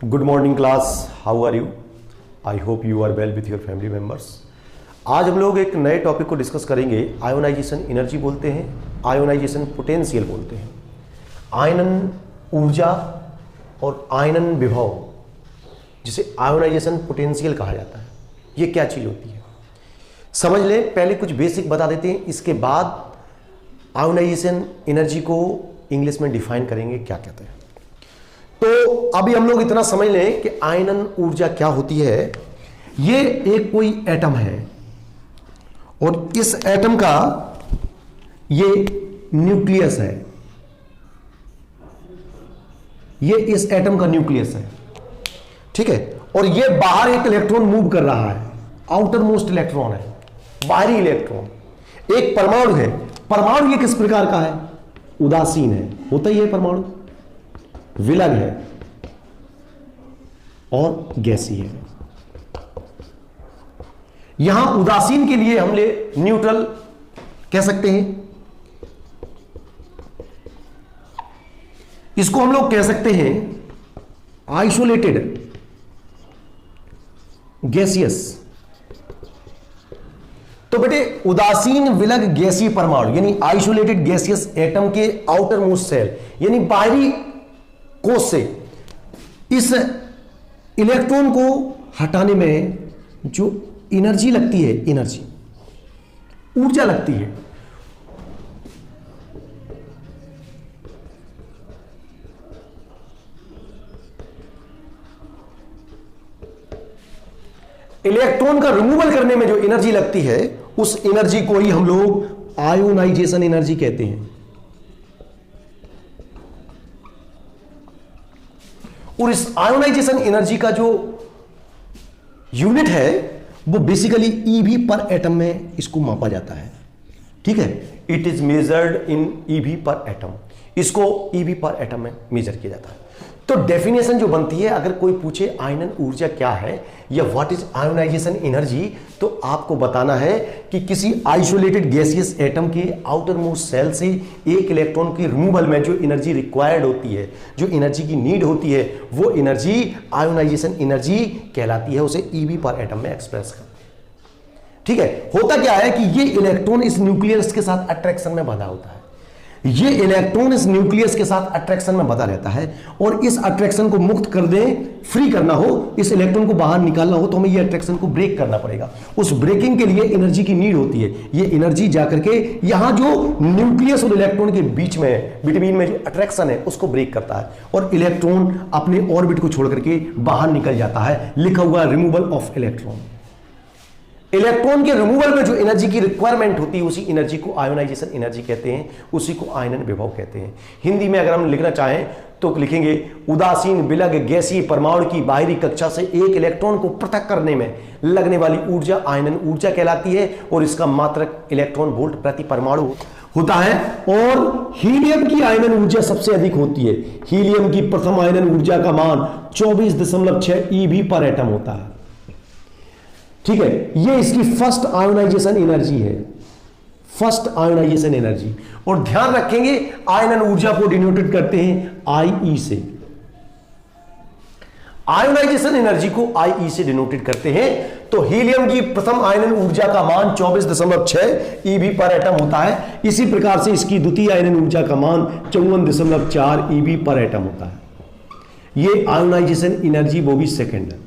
Good morning class, how are you? I hope you are well with your family members. आज हम लोग एक नए टॉपिक को डिस्कस करेंगे। आयोनाइजेशन एनर्जी बोलते हैं, आयोनाइजेशन पोटेंशियल बोलते हैं। आयनन ऊर्जा और आयनन विभव, जिसे आयोनाइजेशन पोटेंशियल कहा जाता है, ये क्या चीज़ होती है समझ लें। पहले कुछ बेसिक बता देते हैं, इसके बाद आयोनाइजेशन एनर्जी को इंग्लिश में डिफाइन करेंगे क्या कहते हैं। तो अभी हम लोग इतना समझ लें कि आयनन ऊर्जा क्या होती है। ये एक कोई एटम है और इस एटम का ये न्यूक्लियस है, ये इस एटम का न्यूक्लियस है, ठीक है। और ये बाहर एक इलेक्ट्रॉन मूव कर रहा है, आउटर मोस्ट इलेक्ट्रॉन है, बाहरी इलेक्ट्रॉन। एक परमाणु है, परमाणु ये किस प्रकार का है? उदासीन है, होता ही है परमाणु, विलग है और गैसीय है। यहां उदासीन के लिए हम ले न्यूट्रल कह सकते हैं, इसको हम लोग कह सकते हैं आइसोलेटेड गैसियस। तो बेटे उदासीन विलग गैसीय परमाणु यानी आइसोलेटेड गैसियस एटम के आउटर मोस्ट सेल यानी बाहरी कोश से इस इलेक्ट्रॉन को हटाने में जो एनर्जी लगती है, एनर्जी ऊर्जा लगती है, इलेक्ट्रॉन का रिमूवल करने में जो एनर्जी लगती है, उस एनर्जी को ही हम लोग आयोनाइजेशन एनर्जी कहते हैं। और इस आयोनाइजेशन एनर्जी का जो यूनिट है वो बेसिकली ईवी पर एटम में इसको मापा जाता है, ठीक है। It is measured in EV पर एटम, इसको ईवी पर एटम में मेजर किया जाता है। तो डेफिनेशन जो बनती है, अगर कोई पूछे आयनन ऊर्जा क्या है या व्हाट इज आयोनाइजेशन एनर्जी, तो आपको बताना है कि किसी आइसोलेटेड गैसियस एटम के आउटर मोस्ट सेल से एक इलेक्ट्रॉन की रिमूवल में जो एनर्जी रिक्वायर्ड होती है, जो एनर्जी की नीड होती है, वो एनर्जी आयोनाइजेशन एनर्जी कहलाती है। उसे ईवी पर एटम में एक्सप्रेस करते हैं, ठीक है। होता क्या है कि ये इलेक्ट्रॉन इस न्यूक्लियस के साथ अट्रैक्शन में बंधा होता है, ये इलेक्ट्रॉन इस न्यूक्लियस के साथ अट्रैक्शन में बंधा रहता है, और इस अट्रैक्शन को मुक्त कर दें, फ्री करना हो, इस इलेक्ट्रॉन को बाहर निकालना हो, तो हमें ये अट्रैक्शन को ब्रेक करना पड़ेगा। उस ब्रेकिंग के लिए एनर्जी की नीड होती है। ये एनर्जी जाकर के यहां जो न्यूक्लियस और इलेक्ट्रॉन के बीच में, बिटवीन में जो अट्रैक्शन है, उसको ब्रेक करता है और इलेक्ट्रॉन अपने ऑर्बिट को छोड़ करके बाहर निकल जाता है। लिखा हुआ रिमूवल ऑफ इलेक्ट्रॉन। इलेक्ट्रॉन के रिमूवल में जो एनर्जी की रिक्वायरमेंट होती है, उसी एनर्जी को आयोनाइजेशन एनर्जी कहते हैं, उसी को आयनन विभव कहते हैं। हिंदी में अगर हम लिखना चाहें तो लिखेंगे उदासीन विलग गैसीय परमाणु की बाहरी कक्षा से एक इलेक्ट्रॉन को पृथक करने में लगने वाली ऊर्जा आयनन ऊर्जा कहलाती है, और इसका मात्रक इलेक्ट्रॉन वोल्ट प्रति परमाणु होता है। और हीलियम की आयनन ऊर्जा सबसे अधिक होती है। हीलियम की प्रथम आयनन ऊर्जा का मान 24.6 ईवी पर एटम होता है, ठीक है। ये इसकी फर्स्ट आयोनाइजेशन एनर्जी है, फर्स्ट आयोनाइजेशन एनर्जी। और ध्यान रखेंगे आयनन ऊर्जा को डिनोटेड करते हैं आईई से, आयोनाइजेशन एनर्जी को आईई से डिनोटेड करते हैं। तो हीलियम की प्रथम आयनन ऊर्जा का मान 24.6 ईवी पर एटम होता है। इसी प्रकार से इसकी द्वितीय आयनन ऊर्जा का मान 54.4 ईवी पर एटम होता है। ये आयोनाइजेशन एनर्जी, वो भी सेकेंड है।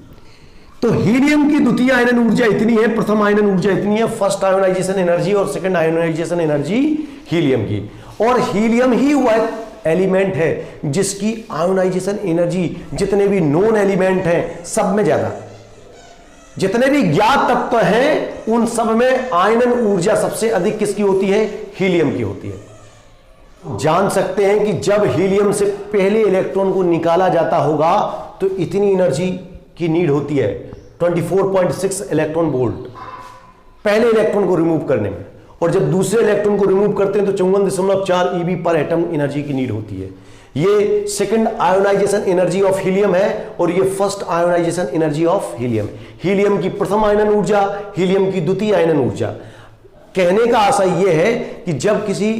तो हीलियम की द्वितीय आयनन ऊर्जा इतनी है, प्रथम आयनन ऊर्जा इतनी है, फर्स्ट आयोनाइजेशन एनर्जी और सेकंड आयोनाइजेशन एनर्जी हीलियम की। और हीलियम ही वह एलिमेंट है जिसकी आयोनाइजेशन एनर्जी जितने भी नॉन एलिमेंट हैं सब में ज्यादा, जितने भी ज्ञात तत्व हैं उन सब में आयनन ऊर्जा सबसे अधिक किसकी होती है? हीलियम की होती है। जान सकते हैं कि जब हीलियम से पहले इलेक्ट्रॉन को निकाला जाता होगा तो इतनी एनर्जी की नीड होती है 24.6 इलेक्ट्रॉन वोल्ट पहले इलेक्ट्रॉन को रिमूव करने में, और जब दूसरे इलेक्ट्रॉन को रिमूव करते हैं तो 54.4 ईवी पर एटम एनर्जी की नीड होती है। ये second ionisation energy of helium है और ये first ionisation energy of helium. Helium की प्रथम आयनन ऊर्जा, हीलियम की द्वितीय आयनन ऊर्जा। कहने का आशय यह है कि जब किसी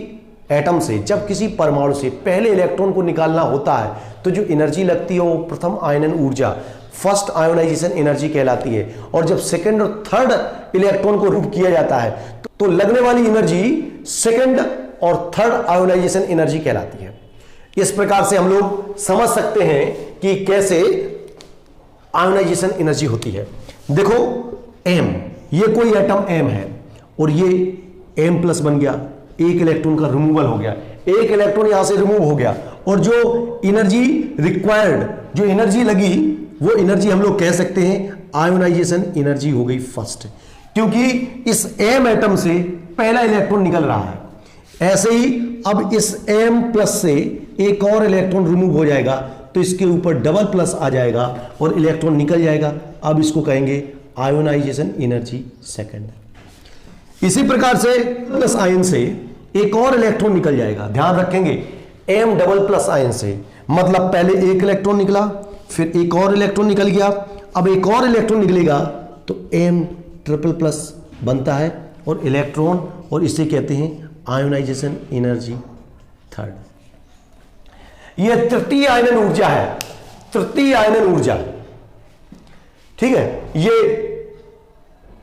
एटम से, जब किसी परमाणु से पहले इलेक्ट्रॉन को निकालना होता है तो जो एनर्जी लगती है वो प्रथम आयनन ऊर्जा, फर्स्ट आयोनाइजेशन एनर्जी कहलाती है। और जब सेकंड और थर्ड इलेक्ट्रॉन को रिमूव किया जाता है तो लगने वाली एनर्जी सेकंड और थर्ड आयोनाइजेशन एनर्जी कहलाती है। इस प्रकार से हम लोग समझ सकते हैं कि कैसे आयोनाइजेशन एनर्जी होती है। देखो M, ये कोई एटम M है और ये M प्लस बन गया, एक इलेक्ट्रॉन का रिमूवल हो गया, एक इलेक्ट्रॉन यहां से रिमूव हो गया और जो एनर्जी रिक्वायर्ड, जो एनर्जी लगी, वो एनर्जी हम लोग कह सकते हैं आयोनाइजेशन एनर्जी हो गई फर्स्ट, क्योंकि इस M एटम से पहला इलेक्ट्रॉन निकल रहा है। ऐसे ही अब इस M प्लस से एक और इलेक्ट्रॉन रिमूव हो जाएगा तो इसके ऊपर डबल प्लस आ जाएगा और इलेक्ट्रॉन निकल जाएगा। अब इसको कहेंगे आयोनाइजेशन एनर्जी सेकंड। इसी प्रकार से प्लस आयन से एक और इलेक्ट्रॉन निकल जाएगा, ध्यान रखेंगे M डबल प्लस आयन से, मतलब पहले एक इलेक्ट्रॉन निकला, फिर एक और इलेक्ट्रॉन निकल गया, अब एक और इलेक्ट्रॉन निकलेगा तो M ट्रिपल प्लस बनता है और इलेक्ट्रॉन, और इसे कहते हैं आयोनाइजेशन एनर्जी थर्ड। यह तृतीय आयनन ऊर्जा है, तृतीय आयनन ऊर्जा, ठीक है। ये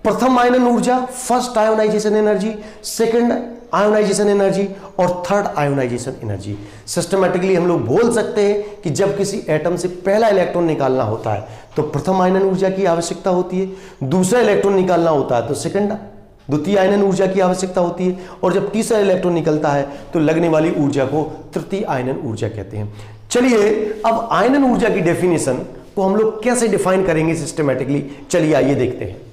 प्रथम आयनन ऊर्जा, first ionisation energy, second ionisation energy और थर्ड आयोनाइजेशन एनर्जी। सिस्टमैटिकली हम लोग बोल सकते हैं कि जब किसी एटम से पहला इलेक्ट्रॉन निकालना होता है तो प्रथम आयनन ऊर्जा की आवश्यकता होती है, दूसरा इलेक्ट्रॉन निकालना होता है तो सेकंड, द्वितीय आयनन ऊर्जा की आवश्यकता होती है, और जब तीसरा इलेक्ट्रॉन निकलता है तो लगने वाली ऊर्जा को तृतीय आयनन ऊर्जा कहते हैं। चलिए अब आयनन ऊर्जा की डेफिनेशन को हम लोग कैसे डिफाइन करेंगे सिस्टमैटिकली, चलिए आइए देखते हैं।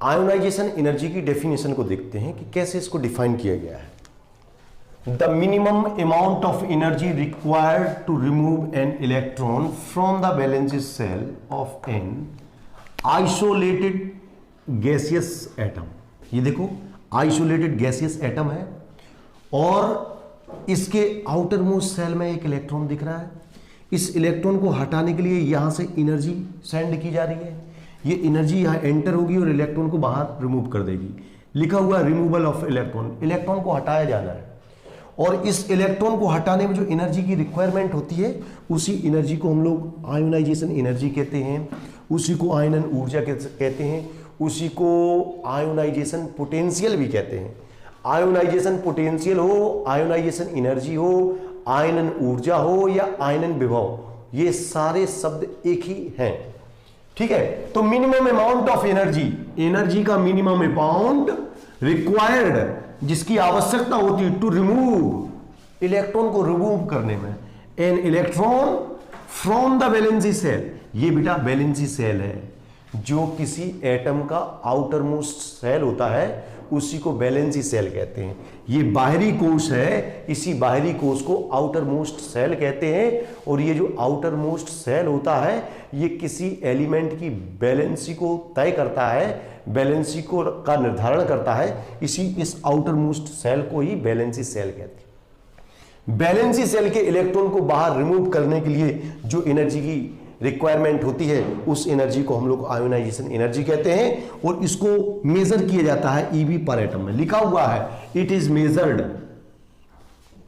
आयोनाइजेशन एनर्जी की डेफिनेशन को देखते हैं कि कैसे इसको डिफाइन किया गया है। The minimum amount of energy required to remove an electron from the valence shell of an isolated gaseous atom. ये देखो आइसोलेटेड गैसियस एटम है और इसके आउटर मोस्ट सेल में एक इलेक्ट्रॉन दिख रहा है। इस इलेक्ट्रॉन को हटाने के लिए यहां से एनर्जी सेंड की जा रही है, ये एनर्जी यहां एंटर होगी और इलेक्ट्रॉन को बाहर रिमूव कर देगी। लिखा हुआ रिमूवल ऑफ इलेक्ट्रॉन, इलेक्ट्रॉन को हटाया जाना है और इस इलेक्ट्रॉन को हटाने में जो एनर्जी की रिक्वायरमेंट होती है उसी एनर्जी को हम लोग आयोनाइजेशन एनर्जी कहते हैं, उसी को आयनन ऊर्जा कहते हैं, उसी को आयोनाइजेशन पोटेंशियल भी कहते हैं। आयोनाइजेशन पोटेंशियल हो, आयोनाइजेशन एनर्जी हो, आयनन ऊर्जा हो या आयनन विभव, ये सारे शब्द एक ही हैं, ठीक है। तो minimum amount of energy, energy का मिनिमम अमाउंट रिक्वायर्ड, जिसकी आवश्यकता होती है टू रिमूव, इलेक्ट्रॉन को रिमूव करने में, an electron from the valency shell. ये बेटा वैलेंसी सेल है, जो किसी एटम का आउटर मोस्ट सेल होता है उसी को वैलेंसी सेल कहते हैं। ये बाहरी कोश है, इसी बाहरी कोश को आउटर मोस्ट सेल कहते हैं। और ये जो आउटर मोस्ट सेल होता है ये किसी एलिमेंट की वैलेंसी को तय करता है, वैलेंसी को का निर्धारण करता है, इस आउटर मोस्ट सेल को ही वैलेंसी सेल कहते हैं। वैलेंसी सेल के इलेक्ट्रॉन को बाहर रिमूव करने के लिए जो एनर्जी की रिक्वायरमेंट होती है उस एनर्जी को हम लोग आयोनाइजेशन एनर्जी कहते हैं और इसको मेजर किया जाता है ईवी पर एटम में। लिखा हुआ है it is measured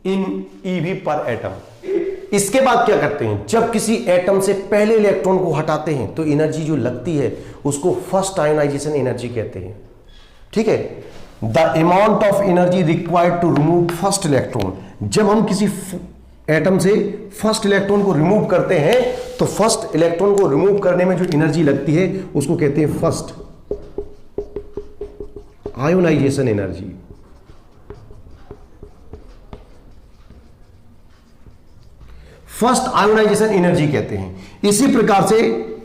in EV पर एटम। इसके बाद क्या करते हैं, जब किसी एटम से पहले इलेक्ट्रॉन को हटाते हैं तो एनर्जी जो लगती है उसको फर्स्ट आयोनाइजेशन एनर्जी कहते हैं, ठीक है। The amount of energy required to remove first electron, जब हम किसी एटम से फर्स्ट इलेक्ट्रॉन को रिमूव करते हैं तो फर्स्ट इलेक्ट्रॉन को रिमूव करने में जो एनर्जी लगती है उसको कहते हैं first ionisation energy. First ionisation energy कहते हैं। इसी प्रकार से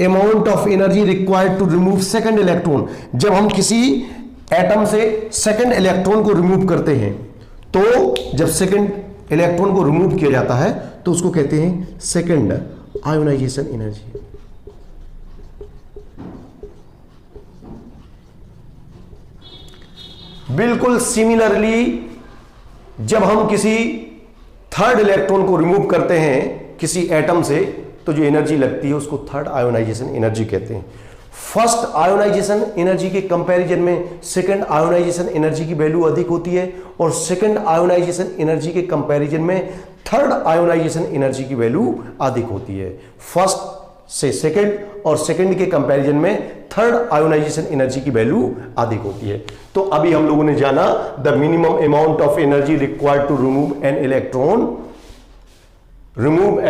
amount of energy required to remove second electron, जब हम किसी एटम से सेकंड इलेक्ट्रॉन को रिमूव करते हैं तो जब सेकंड इलेक्ट्रॉन को रिमूव किया जाता है तो उसको कहते हैं सेकंड आयोनाइजेशन एनर्जी। बिल्कुल सिमिलरली जब हम किसी थर्ड इलेक्ट्रॉन को रिमूव करते हैं किसी एटम से तो जो एनर्जी लगती है उसको थर्ड आयोनाइजेशन एनर्जी कहते हैं। फर्स्ट आयोनाइजेशन एनर्जी के कंपैरिजन में सेकंड आयोनाइजेशन एनर्जी की वैल्यू अधिक होती है और सेकंड आयोनाइजेशन एनर्जी के कंपैरिजन में थर्ड आयोनाइजेशन एनर्जी की वैल्यू अधिक होती है। फर्स्ट से सेकंड और सेकंड के कंपैरिजन में थर्ड आयोनाइजेशन एनर्जी की वैल्यू अधिक होती है। तो अभी हम लोगों ने जाना the minimum amount of energy required to remove an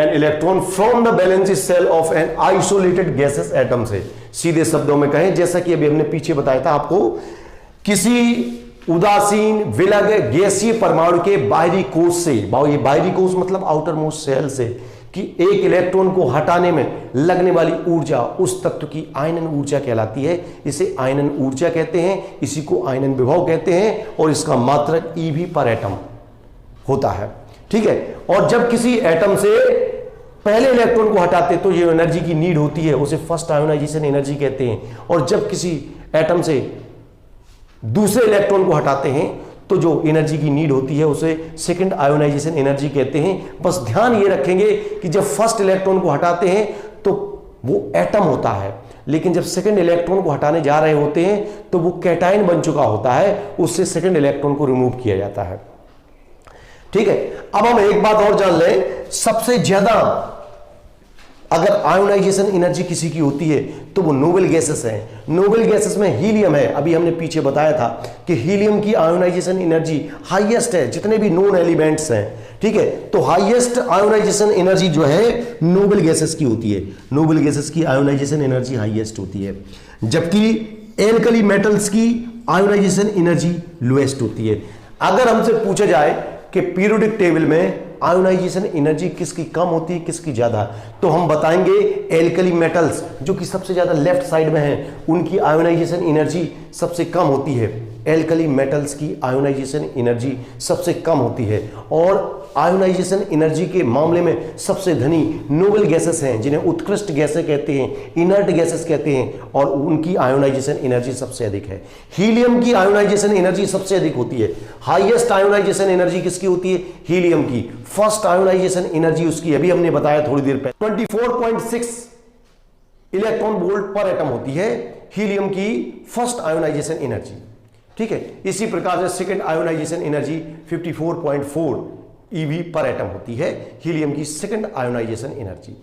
electron from the valency shell of an isolated gases atom से। सीधे शब्दों में कहें, जैसा कि अभी हमने पीछे बताया था आपको, किसी उदासीन विलग गैसीय परमाणु के बाहरी कोश से, ये बाहरी कोश मतलब आउटर मोस्ट सेल से, कि एक इलेक्ट्रॉन को हटाने में लगने वाली ऊर्जा उस तत्व की आयनन ऊर्जा कहलाती है। इसे आयनन ऊर्जा कहते हैं, इसी को आयनन विभव कहते हैं, और इसका मात्रक EV पर एटम होता है। ठीक है, और जब किसी एटम से पहले इलेक्ट्रॉन को हटाते तो ये एनर्जी की नीड होती है, उसे फर्स्ट आयोनाइजेशन एनर्जी कहते हैं। और जब किसी एटम से दूसरे इलेक्ट्रॉन को हटाते हैं तो जो एनर्जी की नीड होती है उसे सेकंड आयोनाइजेशन एनर्जी कहते हैं। बस ध्यान ये रखेंगे कि जब फर्स्ट इलेक्ट्रॉन को हटाते हैं तो वो एटम होता है, लेकिन जब सेकंड इलेक्ट्रॉन को हटाने जा रहे होते हैं तो वो कैटायन बन चुका होता है, उससे सेकंड इलेक्ट्रॉन को रिमूव किया जाता है। ठीक है, अब हम एक बात और जान लें, सबसे ज्यादा अगर आयोनाइजेशन एनर्जी किसी की होती है तो वो नोबल गैसेस है। नोबल गैसेस में हीलियम है, अभी हमने पीछे बताया था कि हीलियम की आयोनाइजेशन एनर्जी हाईएस्ट है जितने भी नोन एलिमेंट्स हैं। ठीक है, तो हाईएस्ट आयोनाइजेशन एनर्जी जो है नोबल गैसेस की होती है। नोबल गैसेस की आयोनाइजेशन एनर्जी हाईएस्ट होती है, जबकि एल्कली मेटल्स की आयोनाइजेशन एनर्जी लोएस्ट होती है। अगर हमसे पूछा जाए कि पीरियोडिक टेबल में आयोनाइजेशन एनर्जी किसकी कम होती है किसकी ज्यादा, तो हम बताएंगे एल्कली मेटल्स जो कि सबसे ज्यादा लेफ्ट साइड में हैं, उनकी आयोनाइजेशन एनर्जी सबसे कम होती है। एल्कली मेटल्स की आयोनाइजेशन एनर्जी सबसे कम होती है। और आयोनाइजेशन एनर्जी के मामले में सबसे धनी नोबल गैसेस हैं, जिन्हें उत्कृष्ट गैसें कहते हैं, इनर्ट गैसेस कहते हैं, और उनकी आयोनाइजेशन एनर्जी सबसे अधिक है। हीलियम की आयोनाइजेशन एनर्जी सबसे अधिक होती है। हाईएस्ट आयोनाइजेशन एनर्जी किसकी होती है? हीलियम की। फर्स्ट आयोनाइजेशन एनर्जी उसकी अभी हमने बताया थोड़ी देर पहले 24.6 इलेक्ट्रॉन वोल्ट पर एटम होती है हीलियम की फर्स्ट आयोनाइजेशन एनर्जी। ठीक है, इसी प्रकार से सेकंड आयोनाइजेशन एनर्जी 54.4 EV पर एटम होती है हीलियम की सेकंड आयोनाइजेशन एनर्जी।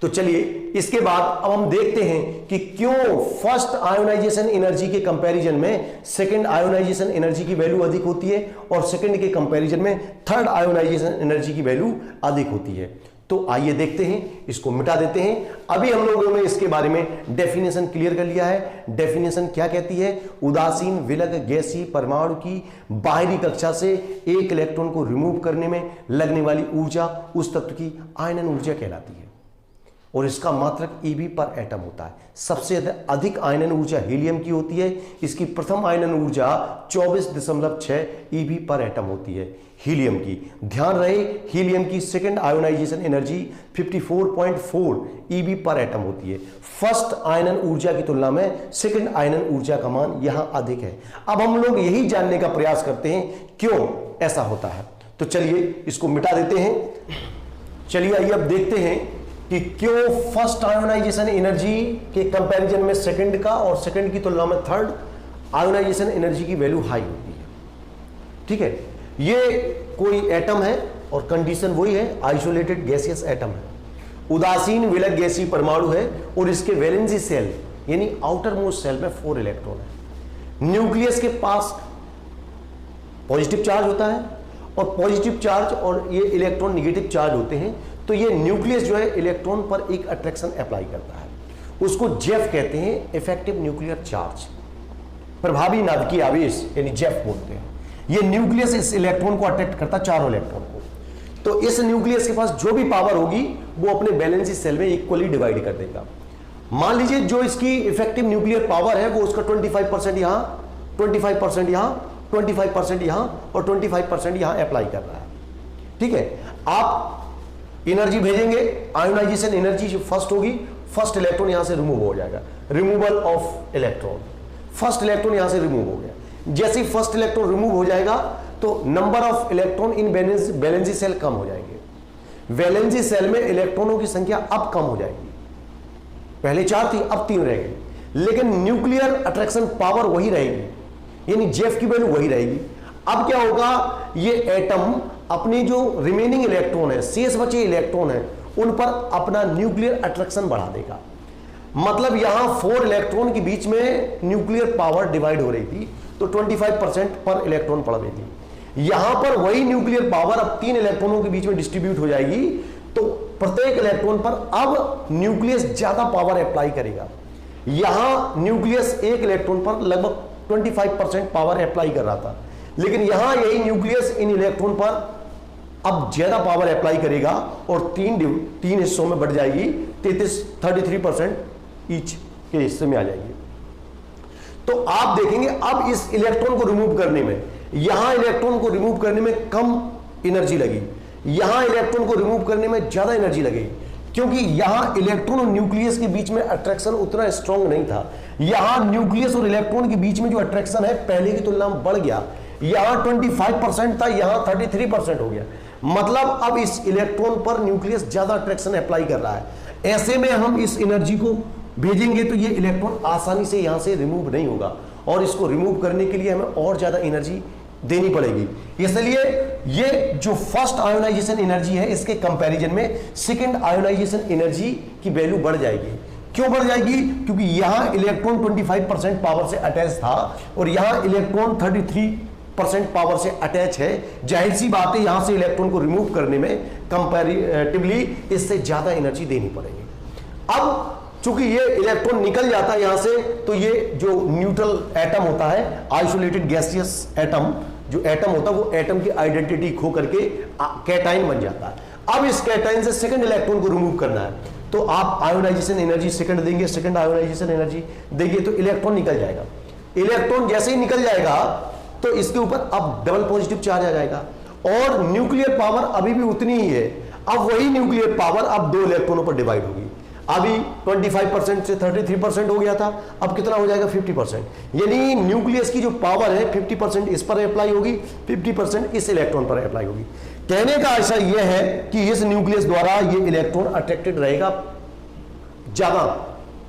तो चलिए इसके बाद अब हम देखते हैं कि क्यों फर्स्ट आयोनाइजेशन एनर्जी के कंपैरिजन में सेकंड आयोनाइजेशन एनर्जी की वैल्यू अधिक होती है और सेकंड के कंपैरिजन में थर्ड आयोनाइजेशन एनर्जी की वैल्यू अधिक होती है। तो आइए देखते हैं, इसको मिटा देते हैं। अभी हम लोगों ने इसके बारे में डेफिनेशन क्लियर कर लिया है। डेफिनेशन क्या कहती है? उदासीन विलग गैसीय परमाणु की बाहरी कक्षा से एक इलेक्ट्रॉन को रिमूव करने में लगने वाली ऊर्जा उस तत्व की आयनन ऊर्जा कहलाती है, और इसका मात्रक EV पर एटम होता है। सबसे अधिक आयनन ऊर्जा हीलियम की होती है। इसकी प्रथम आयनन ऊर्जा 24.6 EV पर एटम होती है हीलियम की। ध्यान रहे, हीलियम की सेकंड आयोनाइजेशन एनर्जी 54.4 EV पर एटम होती है। फर्स्ट आयनन ऊर्जा की तुलना में सेकंड आयनन ऊर्जा का मान यहां अधिक है। अब हम लोग यही जानने का प्रयास करते हैं क्यों ऐसा होता है। तो चलिए इसको मिटा देते हैं। चलिए आइए अब देखते हैं कि क्यों फर्स्ट आयोनाइजेशन एनर्जी के कंपैरिजन में सेकंड का और सेकंड की तुलना में थर्ड आयोनाइजेशन एनर्जी की वैल्यू हाई होती है। ठीक है, ये कोई एटम है और कंडीशन वही है, आइसोलेटेड गैसियस एटम है, उदासीन विलग गैसीय परमाणु है, और इसके वैलेंसी सेल यानी आउटर मोस्ट सेल में 4 इलेक्ट्रॉन है। न्यूक्लियस के पास पॉजिटिव चार्ज होता है, और पॉजिटिव चार्ज और ये इलेक्ट्रॉन निगेटिव चार्ज होते हैं। तो ये न्यूक्लियस जो है इलेक्ट्रॉन पर एक अट्रैक्शन अप्लाई करता है, उसको जेफ कहते हैं, इफेक्टिव न्यूक्लियर चार्ज, प्रभावी नाभिकीय आवेश यानी जेफ बोलते हैं। ये न्यूक्लियस इस इलेक्ट्रॉन को अट्रैक्ट करता है, चारों इलेक्ट्रॉन को। तो इस न्यूक्लियस के पास जो भी पावर होगी वो अपने वैलेंसी सेल में इक्वली डिवाइड कर देगा। मान लीजिए जो इसकी इफेक्टिव न्यूक्लियर पावर है वो उसका 25% यहां, 25% यहां, 25% यहां और 25% यहां अप्लाई कर रहा है। ठीक है, आप एनर्जी भेजेंगे, आयोनाइजेशन एनर्जी जो फर्स्ट होगी, फर्स्ट इलेक्ट्रॉन यहां से रिमूव हो जाएगा, removal of electron. First electron यहां से रिमूव हो गया। जैसे ही फर्स्ट इलेक्ट्रॉन रिमूव हो जाएगा तो number of electron in valency shell कम हो जाएंगे। वैलेंसी सेल में इलेक्ट्रॉनों की संख्या अब कम हो जाएगी, पहले 4 थी अब 3 रह गई, लेकिन न्यूक्लियर अट्रैक्शन पावर वही रहेगी, यानी जेफ की वैल्यू वही रहेगी। अब क्या होगा, ये एटम अपनी जो रिमेनिंग इलेक्ट्रॉन है, शेष बचे इलेक्ट्रॉन है, उन पर अपना न्यूक्लियर अट्रैक्शन बढ़ा देगा। मतलब यहां 4 इलेक्ट्रॉन के बीच में न्यूक्लियर पावर डिवाइड हो रही थी, तो 25% पर इलेक्ट्रॉन पड़ रही थी। यहां पर वही न्यूक्लियर पावर अब 3 इलेक्ट्रॉनों के बीच में डिस्ट्रीब्यूट हो जाएगी, तो प्रत्येक इलेक्ट्रॉन पर अब न्यूक्लियस ज्यादा पावर अप्लाई करेगा। यहां न्यूक्लियस एक इलेक्ट्रॉन पर लगभग 25% पावर अप्लाई कर रहा था, लेकिन यहां यही न्यूक्लियस इन इलेक्ट्रॉन पर अब ज्यादा पावर अप्लाई करेगा और तीन हिस्सों में बढ़ जाएगी, 33% ईच के हिस्से में आ जाएगी। तो आप देखेंगे अब इस इलेक्ट्रॉन को रिमूव करने में, यहां इलेक्ट्रॉन को रिमूव करने में कम एनर्जी लगी, यहां इलेक्ट्रॉन को रिमूव करने में ज्यादा एनर्जी लगेगी, क्योंकि यहां इलेक्ट्रॉन और न्यूक्लियस के बीच में अट्रैक्शन उतना स्ट्रांग नहीं था। यहां न्यूक्लियस और इलेक्ट्रॉन के बीच में जो अट्रैक्शन है पहले की तुलना में बढ़ गया। यहां 25% था, यहां 33% हो गया। मतलब अब इस इलेक्ट्रॉन पर न्यूक्लियस ज्यादा अट्रैक्शन अप्लाई कर रहा है। ऐसे में हम इस एनर्जी को भेजेंगे तो ये इलेक्ट्रॉन आसानी से यहां से रिमूव नहीं होगा, और इसको रिमूव करने के लिए हमें और ज्यादा एनर्जी देनी पड़ेगी। इसलिए ये जो फर्स्ट आयोनाइजेशन एनर्जी है, इसके कंपैरिजन में सेकंड आयोनाइजेशन एनर्जी की वैल्यू बढ़ जाएगी। क्यों बढ़ जाएगी? क्योंकि यहां इलेक्ट्रॉन 25% पावर से अटैच था और यहां इलेक्ट्रॉन 33% पावर से अटैच है। जाहिर सी बात है यहां से इलेक्ट्रॉन को रिमूव करने में कंपैरेटिवली इससे ज्यादा एनर्जी देनी पड़ेगी। अब चूंकि ये इलेक्ट्रॉन निकल जाता है यहां से, तो ये जो न्यूट्रल एटम होता है, आइसोलेटेड गैसियस एटम, जो एटम होता है वो एटम की आइडेंटिटी खो करके कैटाइन बन जाता है। अब इस कैटाइन से सेकंड इलेक्ट्रॉन को रिमूव करना है, तो आप आयोनाइजेशन एनर्जी सेकंड देंगे, सेकंड आयोनाइजेशन एनर्जी देंगे तो इलेक्ट्रॉन निकल जाएगा। इलेक्ट्रॉन जैसे ही निकल जाएगा तो इसके ऊपर अब डबल पॉजिटिव चार्ज आ जाएगा, और न्यूक्लियर पावर अभी भी उतनी ही है। अब वही न्यूक्लियर पावर अब 2 इलेक्ट्रॉनों पर डिवाइड होगी। अभी 25% से 33% हो गया था, अब कितना हो जाएगा? 50%। यानी न्यूक्लियस की जो पावर है 50% इस पर अप्लाई होगी, 50% इस इलेक्ट्रॉन पर अप्लाई होगी। कहने का आशा यह है कि इस न्यूक्लियस द्वारा ये इलेक्ट्रॉन अट्रैक्टेड रहेगा ज्यादा,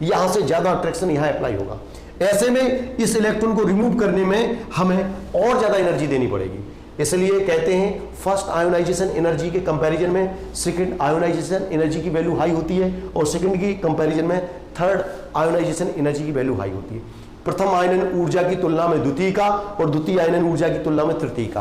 यहां से ज्यादा अट्रैक्शन यहां अप्लाई होगा। ऐसे में इस इलेक्ट्रॉन को रिमूव करने में हमें और ज्यादा एनर्जी देनी पड़ेगी। इसलिए कहते हैं फर्स्ट आयोनाइजेशन एनर्जी के कंपैरिजन में सेकंड आयोनाइजेशन एनर्जी की वैल्यू हाई होती है, और सेकंड की कंपैरिजन में थर्ड आयोनाइजेशन एनर्जी की वैल्यू हाई होती है। प्रथम आयनन ऊर्जा की तुलना में द्वितीय का, और द्वितीय आयनन ऊर्जा की तुलना में तृतीय का।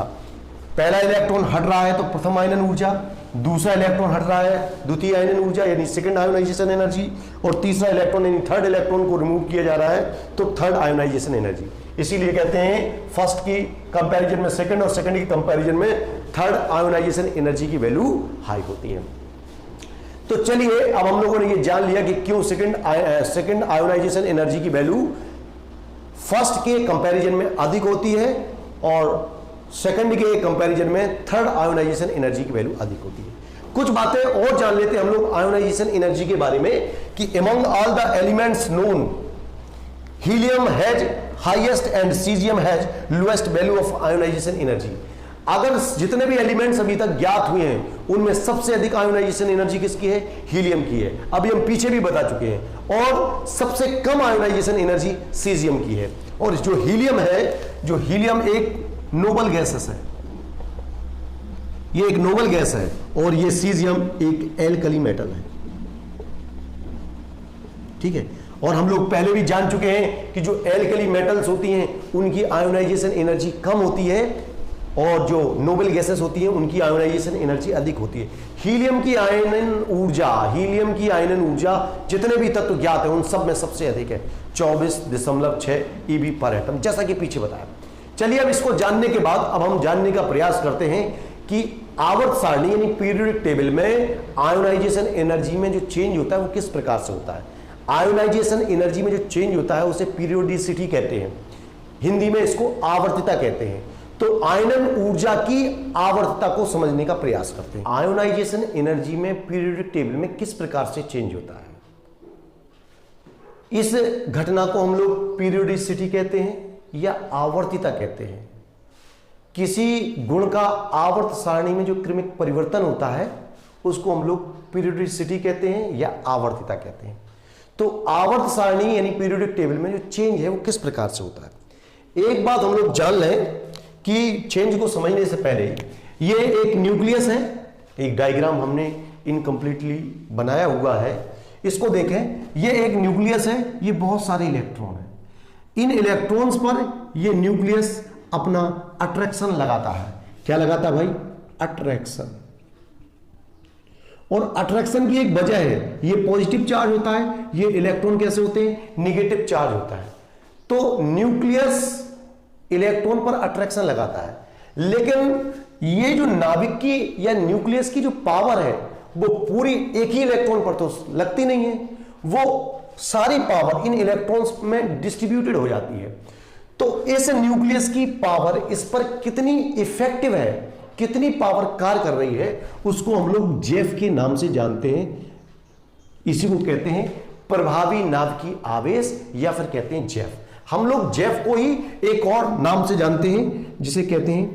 पहला इलेक्ट्रॉन हट रहा है तो प्रथम आयनन ऊर्जा, दूसरा इलेक्ट्रॉन हट रहा है द्वितीय आयनन ऊर्जा यानी सेकंड आयोनाइजेशन एनर्जी, और तीसरा इलेक्ट्रॉन यानी थर्ड इलेक्ट्रॉन को रिमूव किया जा रहा है तो थर्ड आयोनाइजेशन एनर्जी। इसीलिए कहते हैं फर्स्ट की कंपैरिजन में सेकंड और सेकंड की कंपैरिजन में थर्ड आयोनाइजेशन एनर्जी की वैल्यू हाई होती है। तो चलिए अब हम लोगों ने ये जान लिया कि क्यों सेकंड आयोनाइजेशन एनर्जी की वैल्यू फर्स्ट के कंपैरिजन में अधिक होती है और सेकंड के कंपैरिजन में थर्ड आयोनाइजेशन एनर्जी की वैल्यू अधिक होती है। कुछ बातें और जान लेते हैं हम लोग आयोनाइजेशन एनर्जी के बारे में कि among all the elements known helium has highest and caesium has lowest value of ionisation energy. अगर जितने भी एलिमेंट्स अभी तक ज्ञात हुए हैं उनमें सबसे अधिक आयोनाइजेशन एनर्जी किसकी है? हीलियम की है। अभी हम पीछे भी बता चुके हैं। और सबसे कम आयोनाइजेशन एनर्जी सीजियम की है। और जो हीलियम है, जो हीलियम एक नोबल गैसेस है, ये एक नोबल गैस है, और ये सीजियम एक एल्कली मेटल है। ठीक है, और हम लोग पहले भी जान चुके हैं कि जो एल्कली मेटल्स होती हैं उनकी आयोनाइजेशन एनर्जी कम होती है, और जो नोबल गैसेस होती हैं उनकी आयोनाइजेशन एनर्जी अधिक होती है। हीलियम की आयनन ऊर्जा जितने भी तत्व ज्ञात है उन सब में सबसे अधिक है, 24.6 EV पर एटम, जैसा कि पीछे बताया। चलिए अब इसको जानने के बाद अब हम जानने का प्रयास करते हैं कि आवर्त सारणी यानी पीरियोडिक टेबल में आयोनाइजेशन एनर्जी में जो चेंज होता है वो किस प्रकार से होता है। आयोनाइजेशन एनर्जी में जो चेंज होता है उसे पीरियोडिसिटी कहते हैं, हिंदी में इसको आवर्तिता कहते हैं। तो आयनन ऊर्जा की आवर्तता को समझने का प्रयास करते हैं। आयोनाइजेशन एनर्जी में पीरियोडिक टेबल में किस प्रकार से चेंज होता है, इस घटना को हम लोग पीरियोडिसिटी कहते हैं या आवर्तिता कहते हैं। किसी गुण का आवर्त सारणी में जो क्रमिक परिवर्तन होता है उसको हम लोग पीरियोडिसिटी कहते हैं या आवर्तिता कहते हैं। तो आवर्त सारणी यानी पीरियोडिक टेबल में जो चेंज है वो किस प्रकार से होता है। एक बात हम लोग जान लें कि चेंज को समझने से पहले ये एक न्यूक्लियस है, एक डायग्राम हमने इनकम्प्लीटली बनाया हुआ है, इसको देखें। ये एक न्यूक्लियस है, ये बहुत सारे इलेक्ट्रॉन है। इन इलेक्ट्रॉन्स पर ये न्यूक्लियस अपना अट्रैक्शन लगाता है। क्या लगाता है भाई? अट्रैक्शन। और अट्रैक्शन की एक वजह है, ये पॉजिटिव चार्ज होता है, ये इलेक्ट्रॉन कैसे होते हैं? निगेटिव चार्ज होता है। तो न्यूक्लियस इलेक्ट्रॉन पर अट्रैक्शन लगाता है, लेकिन ये जो नाभिक की या न्यूक्लियस की जो पावर है वो पूरी एक ही इलेक्ट्रॉन पर तो लगती नहीं है, वो सारी पावर इन इलेक्ट्रॉन्स में डिस्ट्रीब्यूटेड हो जाती है। तो इस न्यूक्लियस की पावर इस पर कितनी इफेक्टिव है, कितनी पावर कार्य कर रही है, उसको हम लोग जेफ के नाम से जानते हैं। इसी को कहते हैं प्रभावी नाभिकीय आवेश या फिर कहते हैं जेफ। हम लोग जेफ को ही एक और नाम से जानते हैं जिसे कहते हैं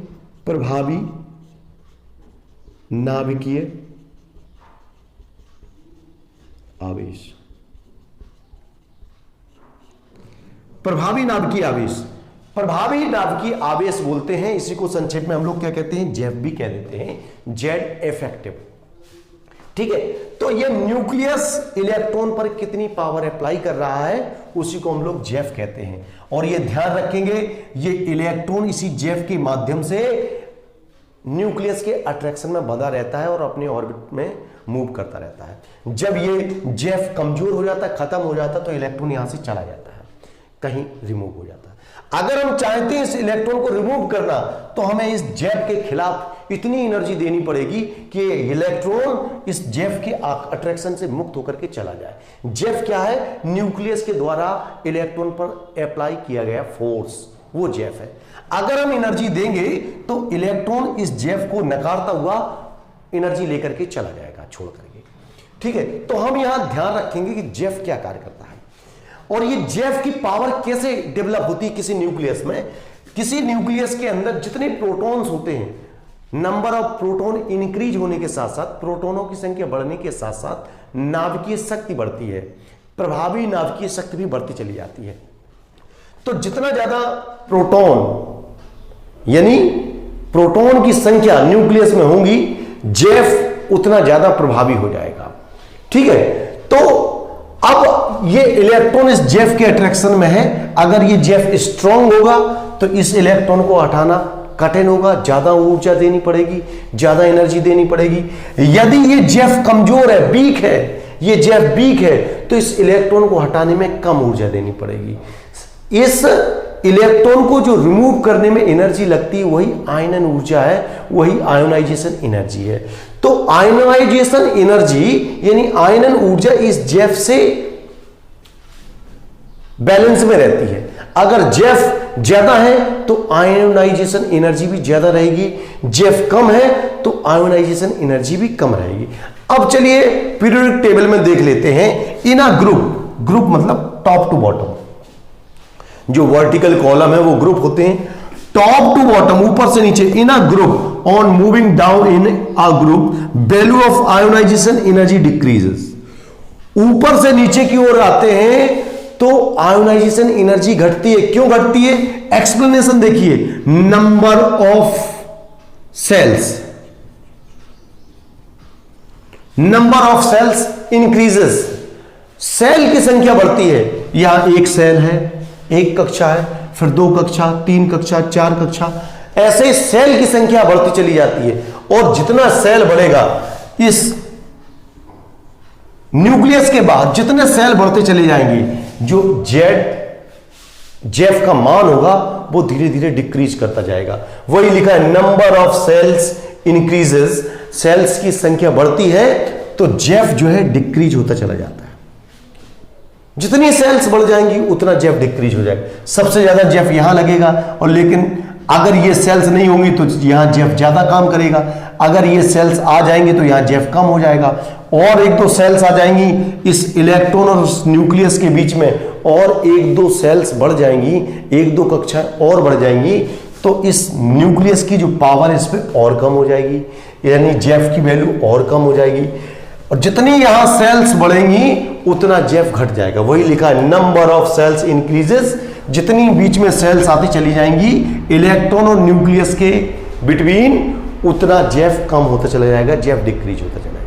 प्रभावी नाभिकीय आवेश। प्रभावी नाभिकीय आवेश, प्रभावी नाभिकीय आवेश बोलते हैं। इसी को संक्षेप में हम लोग क्या कहते हैं? जेफ भी कह देते हैं, जेड इफेक्टिव। ठीक है, तो ये न्यूक्लियस इलेक्ट्रॉन पर कितनी पावर अप्लाई कर रहा है उसी को हम लोग जेफ कहते हैं। और ये ध्यान रखेंगे, ये इलेक्ट्रॉन इसी जेफ के माध्यम से न्यूक्लियस के अट्रैक्शन में बंधा रहता है और अपने ऑर्बिट में मूव करता रहता है। जब ये जेफ कमजोर हो जाता है, खत्म हो जाता है, तो इलेक्ट्रॉन यहां से चला जाता है, कहीं रिमूव हो जाता है। अगर हम चाहते हैं इस इलेक्ट्रॉन को रिमूव करना, तो हमें इस जेफ के खिलाफ इतनी एनर्जी देनी पड़ेगी कि इलेक्ट्रॉन इस जेफ के अट्रैक्शन से मुक्त होकर के चला जाए। जेफ क्या है? न्यूक्लियस के द्वारा इलेक्ट्रॉन पर अप्लाई किया गया फोर्स, वो जेफ है। अगर हम एनर्जी देंगे तो इलेक्ट्रॉन इस जेफ को नकारता हुआ एनर्जी लेकर के चला जाएगा, छोड़ करके। ठीक है, तो हम यहां ध्यान रखेंगे कि जेफ क्या कार्य करता है और ये जेफ की पावर कैसे डेवलप होती है किसी न्यूक्लियस में। किसी न्यूक्लियस के अंदर जितने प्रोटॉन्स होते हैं, नंबर ऑफ प्रोटॉन इंक्रीज होने के साथ साथ, प्रोटॉनों की संख्या बढ़ने के साथ साथ नाभिकीय शक्ति बढ़ती है, प्रभावी नाभिकीय शक्ति भी बढ़ती चली जाती है। तो जितना ज्यादा प्रोटॉन यानी प्रोटॉन की संख्या न्यूक्लियस में होंगी, जेफ उतना ज्यादा प्रभावी हो जाएगा। ठीक है, तो अब ये इलेक्ट्रॉन इस जेफ के अट्रैक्शन में है। अगर ये जेफ स्ट्रांग होगा तो इस इलेक्ट्रॉन को हटाना कठिन होगा, ज्यादा ऊर्जा देनी पड़ेगी, ज्यादा एनर्जी देनी पड़ेगी। यदि ये जेफ कमजोर है, वीक है, ये जेफ वीक है, तो इस इलेक्ट्रॉन को हटाने में कम ऊर्जा देनी पड़ेगी। इस इलेक्ट्रॉन को जो रिमूव करने में एनर्जी लगती है वही आयनन ऊर्जा है, वही आयोनाइजेशन एनर्जी है। तो आयोनाइजेशन एनर्जी यानी आयनन ऊर्जा इस जेफ से बैलेंस में रहती है। अगर जेफ ज्यादा है तो आयोनाइजेशन एनर्जी भी ज्यादा रहेगी, जेफ कम है तो आयोनाइजेशन एनर्जी भी कम रहेगी। अब चलिए पीरियोडिक टेबल में देख लेते हैं। इन अ ग्रुप, ग्रुप मतलब टॉप टू बॉटम, जो वर्टिकल कॉलम है वो ग्रुप होते हैं। टॉप टू बॉटम, ऊपर से नीचे, in a group on moving down in a group value of ionisation energy decreases. ऊपर से नीचे की ओर आते हैं तो आयोनाइजेशन एनर्जी घटती है। क्यों घटती है? एक्सप्लेनेशन देखिए, number of shells, number of shells increases, shell की संख्या बढ़ती है। यहां एक सेल है, एक कक्षा है, फिर 2 कक्षा, 3 कक्षा, 4 कक्षा, ऐसे सेल की संख्या बढ़ती चली जाती है। और जितना सेल बढ़ेगा, इस न्यूक्लियस के बाद जितने सेल बढ़ते चले जाएंगे, जो जेफ का मान होगा वो धीरे धीरे डिक्रीज करता जाएगा। वही लिखा है, number of shells increases, shells की संख्या बढ़ती है तो जेफ जो है डिक्रीज होता चला जाता है। जितनी सेल्स बढ़ जाएंगी उतना जेफ डिक्रीज हो जाएगा। सबसे ज्यादा जेफ यहां लगेगा, और लेकिन अगर ये सेल्स नहीं होंगी तो यहां जेफ ज्यादा काम करेगा। अगर ये सेल्स आ जाएंगे तो यहां जेफ कम हो जाएगा। और 1-2 सेल्स आ जाएंगी इस इलेक्ट्रॉन और न्यूक्लियस के बीच में, और 1-2 सेल्स बढ़ जाएंगी, 1-2 कक्षाएं और बढ़ जाएंगी, तो इस न्यूक्लियस की जो पावर है इस पर और कम हो जाएगी, यानी जेफ की वैल्यू और कम हो जाएगी। और जितनी यहां सेल्स बढ़ेंगी उतना जेफ घट जाएगा। वही लिखा है, नंबर ऑफ सेल्स इंक्रीजेस, जितनी बीच में सेल्स आती चली जाएंगी इलेक्ट्रॉन और न्यूक्लियस के बिटवीन, उतना जेफ कम होता चला जाएगा, जेफ डिक्रीज होता चला जाएगा।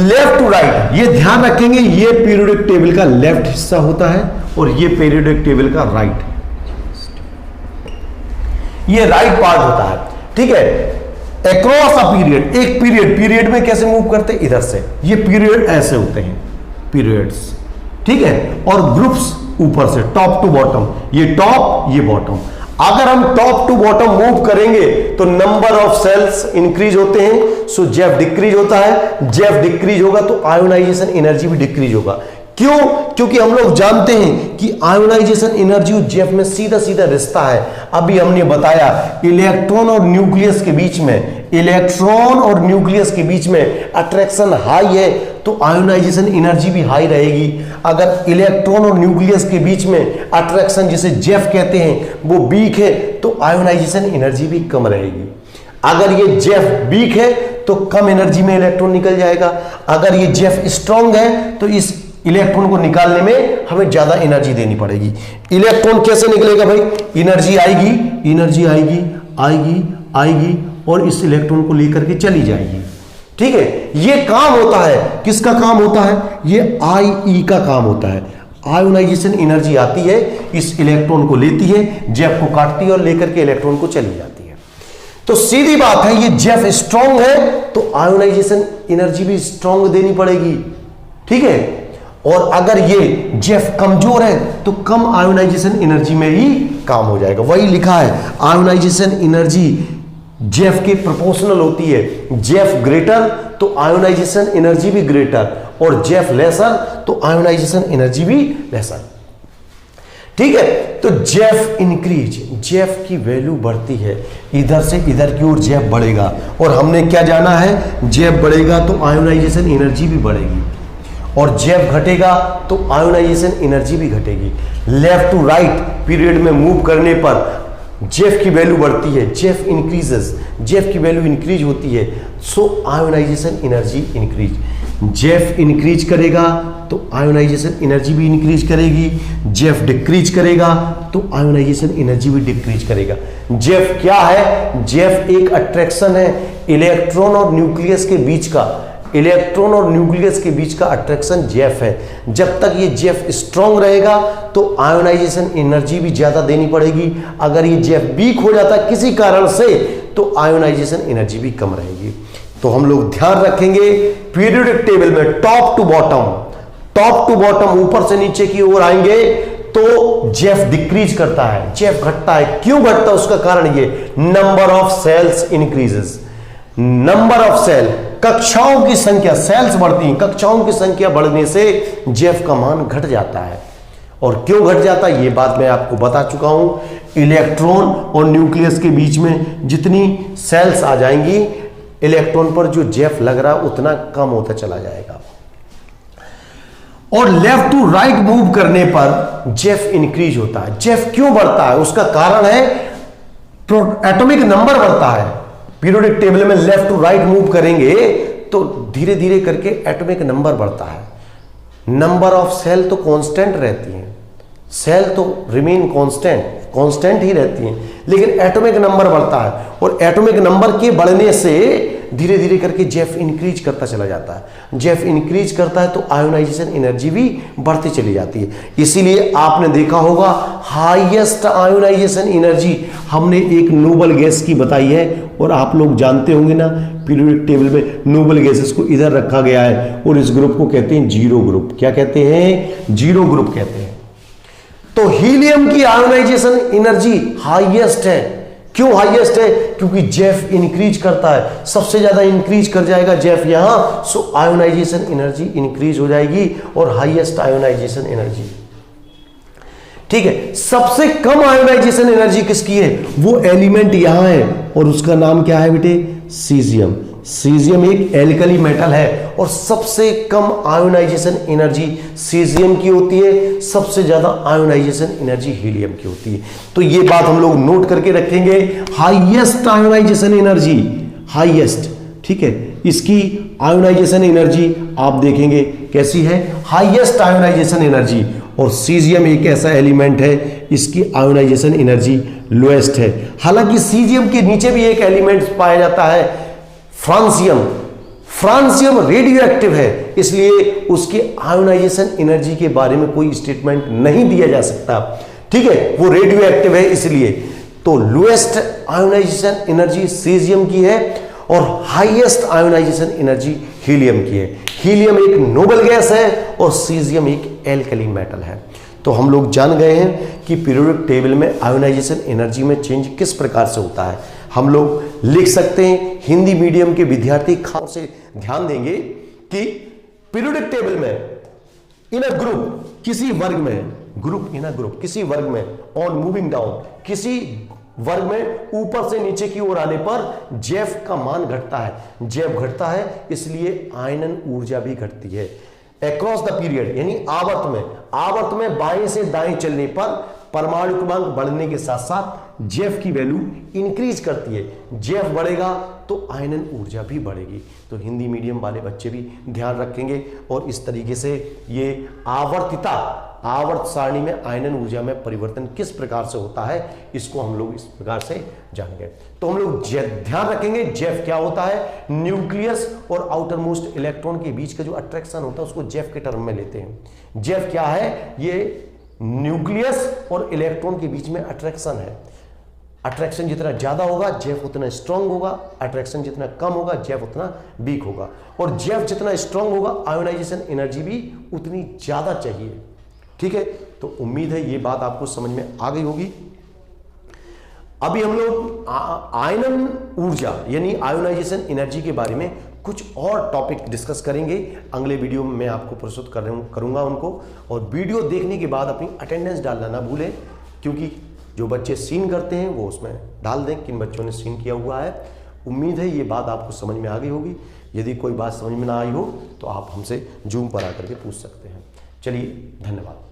लेफ्ट टू राइट, ये ध्यान रखेंगे, ये पीरियोडिक टेबल का लेफ्ट हिस्सा होता है और ये पीरियोडिक टेबल का राइट, ये राइट पार्ट होता है, ठीक है। अक्रॉस अ पीरियड, एक पीरियड में कैसे मूव करते हैं, इधर से, ये पीरियड ऐसे होते हैं, पीरियड्स, ठीक है। और ग्रुप्स ऊपर से, टॉप टू बॉटम, ये टॉप ये बॉटम। अगर हम टॉप टू बॉटम मूव करेंगे तो नंबर ऑफ सेल्स इंक्रीज होते हैं, सो जेफ डिक्रीज होता है। जेफ डिक्रीज होगा तो आयोनाइजेशन एनर्जी भी डिक्रीज होगा। क्यों? क्योंकि हम लोग जानते हैं कि आयोनाइजेशन एनर्जी और जेफ में सीधा सीधा रिश्ता है। अभी हमने बताया इलेक्ट्रॉन और न्यूक्लियस के बीच में, इलेक्ट्रॉन और न्यूक्लियस के बीच में अट्रैक्शन हाई है तो आयोनाइजेशन एनर्जी भी हाई रहेगी। अगर इलेक्ट्रॉन और न्यूक्लियस के बीच में अट्रैक्शन जिसे जेफ कहते हैं वो वीक है तो आयोनाइजेशन एनर्जी भी कम रहेगी। अगर ये जेफ वीक है तो कम एनर्जी में इलेक्ट्रॉन निकल जाएगा, अगर ये जेफ स्ट्रांग है तो इस इलेक्ट्रॉन को निकालने में हमें ज्यादा एनर्जी देनी पड़ेगी। इलेक्ट्रॉन कैसे निकलेगा भाई? एनर्जी आएगी, एनर्जी आएगी आएगी आएगी और इस इलेक्ट्रॉन को लेकर के चली जाएगी, ठीक है। ये काम होता है, किसका काम होता है? ये आई का काम होता है। आयोनाइजेशन एनर्जी आती है, इस इलेक्ट्रॉन को लेती है, जेफ को काटती है और लेकर के इलेक्ट्रॉन को चली जाती है। तो सीधी बात है, ये जेफ स्ट्रांग है तो आयोनाइजेशन एनर्जी भी स्ट्रांग देनी पड़ेगी, ठीक है। और अगर ये जेफ कमजोर है तो कम आयोनाइजेशन एनर्जी में ही काम हो जाएगा। वही लिखा है, आयोनाइजेशन एनर्जी जेफ के प्रोपोर्शनल होती है। जेफ ग्रेटर तो आयोनाइजेशन एनर्जी भी ग्रेटर, और जेफ लेसर तो आयोनाइजेशन एनर्जी भी लेसर, ठीक है। तो जेफ इंक्रीज, जेफ की वैल्यू बढ़ती है, इधर से इधर की ओर जेफ बढ़ेगा। और हमने क्या जाना है, जेफ बढ़ेगा तो आयोनाइजेशन एनर्जी भी बढ़ेगी, और जेफ घटेगा तो आयोनाइजेशन एनर्जी भी घटेगी। लेफ्ट टू राइट पीरियड में मूव करने पर जेफ की वैल्यू बढ़ती है, जेफ इंक्रीजेस, जेफ की वैल्यू इंक्रीज होती है, so ionisation energy increase. Zeff increase करेगा तो आयोनाइजेशन एनर्जी भी इंक्रीज करेगी, जेफ डिक्रीज करेगा तो आयोनाइजेशन एनर्जी भी डिक्रीज करेगा। जेफ क्या है? जेफ एक अट्रैक्शन है इलेक्ट्रॉन और न्यूक्लियस के बीच का, इलेक्ट्रॉन और न्यूक्लियस के बीच का अट्रैक्शन जेफ है। जब तक ये जेफ स्ट्रांग रहेगा तो आयोनाइजेशन एनर्जी भी ज्यादा देनी पड़ेगी। अगर ये जेफ वीक हो जाता है किसी कारण से तो आयोनाइजेशन एनर्जी भी कम रहेगी। तो हम लोग ध्यान रखेंगे पीरियोडिक टेबल में टॉप टू बॉटम ऊपर से नीचे की ओर आएंगे तो जेफ डिक्रीज करता है, जेफ घटता है। क्यों घटता है? उसका कारण ये number of shells increases, number of shell, कक्षाओं की संख्या, सेल्स बढ़ती हैं, कक्षाओं की संख्या बढ़ने से जेफ का मान घट जाता है। और क्यों घट जाता है ये बात मैं आपको बता चुका हूं। इलेक्ट्रॉन और न्यूक्लियस के बीच में जितनी सेल्स आ जाएंगी, इलेक्ट्रॉन पर जो जेफ लग रहा है उतना कम होता चला जाएगा। और लेफ्ट टू राइट मूव करने पर जेफ इंक्रीज होता है। जेफ क्यों बढ़ता है? उसका कारण है एटॉमिक नंबर बढ़ता है। पीरियोडिक टेबल में लेफ्ट टू राइट मूव करेंगे तो धीरे धीरे करके एटॉमिक नंबर बढ़ता है। नंबर ऑफ सेल तो कांस्टेंट रहती हैं, सेल तो रिमेन कांस्टेंट ही रहती हैं, लेकिन एटॉमिक नंबर बढ़ता है और एटॉमिक नंबर के बढ़ने से धीरे धीरे करके जेफ इंक्रीज करता चला जाता है। जेफ इंक्रीज करता है तो आयोनाइजेशन एनर्जी भी बढ़ती चली जाती है। इसीलिए आपने देखा होगा हाईएस्ट आयोनाइजेशन एनर्जी हमने एक नोबल गैस की बताई है, और आप लोग जानते होंगे ना पीरियोडिक टेबल में नोबल गैसेस को इधर रखा गया है और इस ग्रुप को कहते हैं जीरो ग्रुप। क्या कहते हैं? जीरो ग्रुप कहते हैं। तो हीलियम की आयोनाइजेशन एनर्जी हाईएस्ट है। क्यों हाईएस्ट है? क्योंकि जेफ इंक्रीज करता है, सबसे ज्यादा इंक्रीज कर जाएगा जेफ यहां, सो आयोनाइजेशन एनर्जी इंक्रीज हो जाएगी और हाईएस्ट आयोनाइजेशन एनर्जी, ठीक है। सबसे कम आयोनाइजेशन एनर्जी किसकी है? वो एलिमेंट यहां है और उसका नाम क्या है बेटे? सीजियम। सीजियम एक एल्कली मेटल है और सबसे कम आयोनाइजेशन एनर्जी सीजियम की होती है, सबसे ज्यादा आयोनाइजेशन एनर्जी हीलियम की होती है। तो ये बात हम लोग नोट करके रखेंगे, हाईएस्ट आयोनाइजेशन एनर्जी, हाईएस्ट, ठीक है। इसकी आयोनाइजेशन एनर्जी आप देखेंगे कैसी है, हाईएस्ट आयोनाइजेशन एनर्जी, और सीजियम एक ऐसा एलिमेंट है इसकी आयोनाइजेशन एनर्जी लोएस्ट है। हालांकि सीजियम के नीचे भी एक एलिमेंट पाया जाता है फ्रांसियम। फ्रांसियम रेडियो एक्टिव है, इसलिए उसके आयोनाइजेशन एनर्जी के बारे में कोई स्टेटमेंट नहीं दिया जा सकता। ठीक है, वो रेडियो एक्टिव है इसलिए। तो लोएस्ट आयोनाइजेशन एनर्जी सीजियम की है और हाईएस्ट आयोनाइजेशन एनर्जी हीलियम की है। हीलियम एक नोबल गैस है और सीजियम एक एल्कली मेटल है। तो हम लोग जान गए हैं कि पीरियोडिक टेबल में आयोनाइजेशन एनर्जी में चेंज किस प्रकार से होता है। हम लोग लिख सकते हैं, हिंदी मीडियम के विद्यार्थी खास से ध्यान देंगे कि पीरियोडिक टेबल में इन अ ग्रुप, किसी वर्ग में, ग्रुप इन अ ग्रुप, किसी वर्ग में, ऑन मूविंग डाउन, किसी वर्ग में ऊपर से नीचे की ओर आने पर जेफ का मान घटता है। जेफ घटता है इसलिए आयनन ऊर्जा भी घटती है। अक्रॉस द पीरियड यानी आवर्त में बाएं से दाएं चलने पर परमाणु क्रमांक बढ़ने के साथ साथ जेफ की वैल्यू इंक्रीज करती है। जेफ बढ़ेगा तो आयनन ऊर्जा भी बढ़ेगी। तो हिंदी मीडियम वाले बच्चे भी ध्यान रखेंगे और इस तरीके से ये आवर्त सारणी में आयनन ऊर्जा में परिवर्तन किस प्रकार से होता है इसको हम लोग इस प्रकार से जानेंगे। तो हम लोग ध्यान रखेंगे जेफ क्या होता है, न्यूक्लियस और आउटर मोस्ट इलेक्ट्रॉन के बीच का जो अट्रैक्शन होता है उसको जेफ के टर्म में लेते हैं। जेफ क्या है, ये न्यूक्लियस और इलेक्ट्रॉन के बीच में अट्रैक्शन है। अट्रैक्शन जितना ज्यादा होगा जेफ उतना स्ट्रांग होगा, अट्रैक्शन जितना कम होगा जेफ उतना वीक होगा, और जेफ जितना स्ट्रांग होगा आयोनाइजेशन एनर्जी भी उतनी ज्यादा चाहिए। ठीक है, तो उम्मीद है ये बात आपको समझ में आ गई होगी। अभी हम लोग आयनन ऊर्जा यानी आयोनाइजेशन एनर्जी के बारे में कुछ और टॉपिक डिस्कस करेंगे। अगले वीडियो में मैं आपको प्रस्तुत करूंगा उनको। और वीडियो देखने के बाद अपनी अटेंडेंस डालना ना भूलें, क्योंकि जो बच्चे सीन करते हैं वो उसमें डाल दें किन बच्चों ने सीन किया हुआ है। उम्मीद है ये बात आपको समझ में आ गई होगी। यदि कोई बात समझ में ना आई हो तो आप हमसे जूम पर आकर के पूछ सकते हैं। चलिए, धन्यवाद।